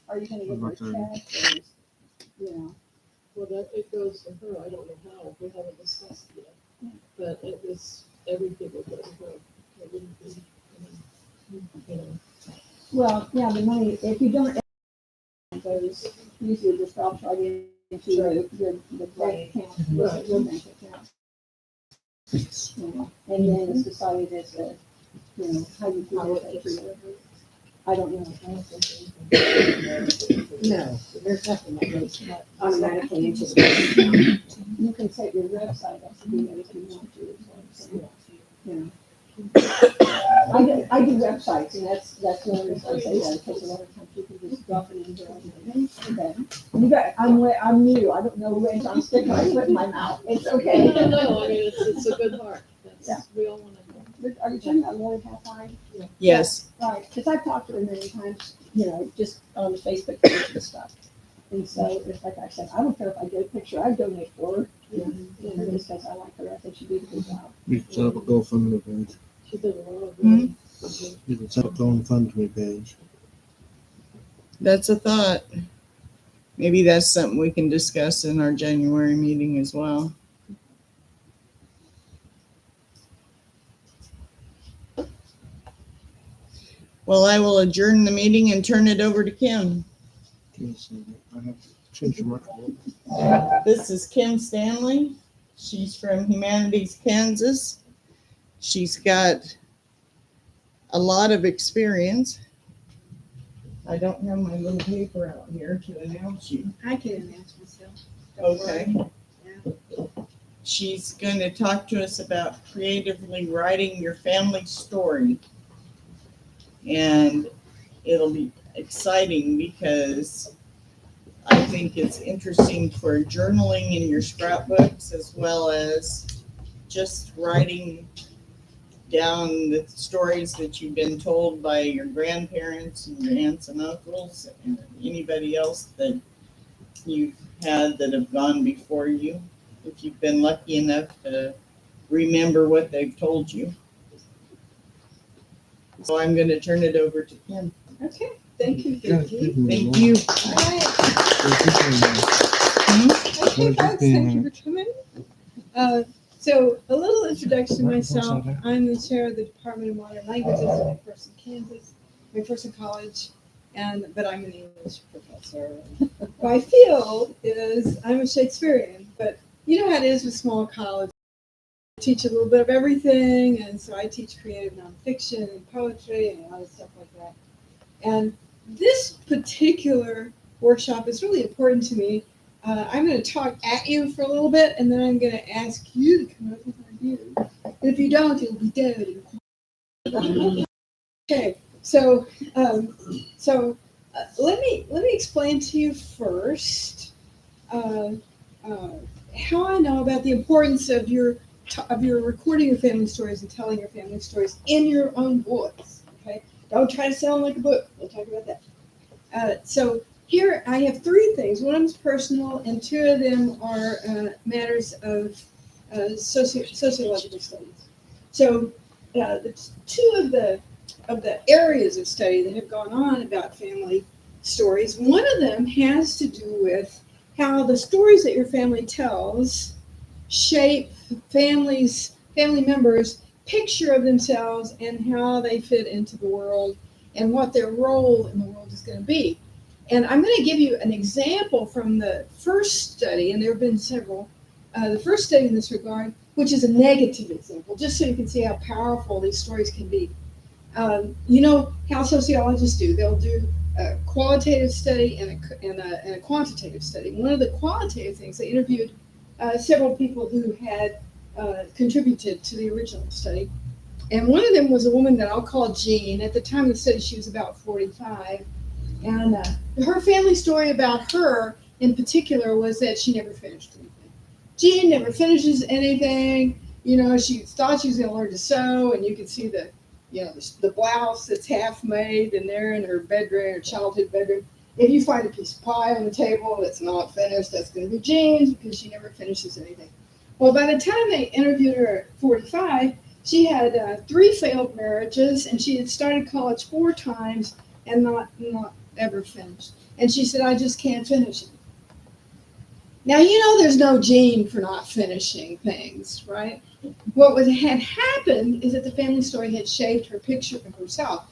are you gonna give her a check or, you know? Well, that, it goes to her, I don't know how, we haven't discussed it yet, but it was, everything would go to her. It wouldn't be, you know. Well, yeah, the money, if you don't, it goes, usually just drops right into the bank account, your bank account. You know, and then it's decided as a, you know, how you do it for you. I don't know. No, there's nothing that goes automatically into the bank account. You can set your website up to do that if you want to. So, you know. I do websites, and that's one reason I say that, because a lot of times you can just drop it in there. Okay. You got, I'm new. I don't know when I'm sticking my foot in my mouth. It's okay. No, I mean, it's a good heart. That's, we all want to know. Are you talking about Lori Halfine? Yes. Right, because I've talked to her many times, you know, just on the Facebook page and stuff. And so it's like I said, I don't care if I get a picture, I donate for her. You know, just because I like her, I think she did a good job. You can set up a GoFundMe page. She did a lot of Mhm. good. You can set up a GoFundMe page. That's a thought. Maybe that's something we can discuss in our January meeting as well. Well, I will adjourn the meeting and turn it over to Kim. Yes, I have to change the microphone. This is Kim Stanley. She's from Humanities, Kansas. She's got a lot of experience. I don't have my little paper out here to announce you. I can announce myself. Don't Okay. worry. She's going to talk to us about creatively writing your family story. And it'll be exciting because I think it's interesting for journaling in your scrapbooks, as well as just writing down the stories that you've been told by your grandparents and your aunts and uncles and anybody else that you've had that have gone before you, if you've been lucky enough to remember what they've told you. So I'm going to turn it over to Kim. Okay, thank you, Yeah, Vicki. give me Thank one. you. All right. What Okay, is folks, it thank you being- for coming. So a little introduction to myself. I'm the chair of the Department of Modern Languages at McPherson, Kansas, McPherson College, but I'm an English professor. My field is, I'm a Shakespearean, but you know how it is with small colleges. I teach a little bit of everything, and so I teach creative nonfiction and poetry and a lot of stuff like that. And this particular workshop is really important to me. I'm going to talk at you for a little bit, and then I'm going to ask you to come up with ideas. And if you don't, it'll be dead. Okay, so let me explain to you first how I know about the importance of your recording your family stories and telling your family stories in your own voice. Okay, don't try to sound like a book. We'll talk about that. So here I have three things. One of them is personal, and two of them are matters of sociological studies. So the two of the areas of study that have gone on about family stories, one of them has to do with how the stories that your family tells shape family members' picture of themselves and how they fit into the world and what their role in the world is going to be. And I'm going to give you an example from the first study, and there have been several. The first study in this regard, which is a negative example, just so you can see how powerful these stories can be. You know how sociologists do. They'll do a qualitative study and a quantitative study. One of the qualitative things, they interviewed several people who had contributed to the original study. And one of them was a woman that I'll call Jean. At the time of the study, she was about 45. And her family story about her in particular was that she never finished anything. Jean never finishes anything. You know, she thought she was going to learn to sew, and you can see the blouse that's half made, and they're in her bedroom, her childhood bedroom. If you find a piece of pie on the table that's not finished, that's going to be Jean's because she never finishes anything. Well, by the time they interviewed her at 45, she had 3 failed marriages, and she had started college 4 times, and not ever finished. And she said, I just can't finish it. Now, you know, there's no gene for not finishing things, right? What had happened is that the family story had shaved her picture of herself.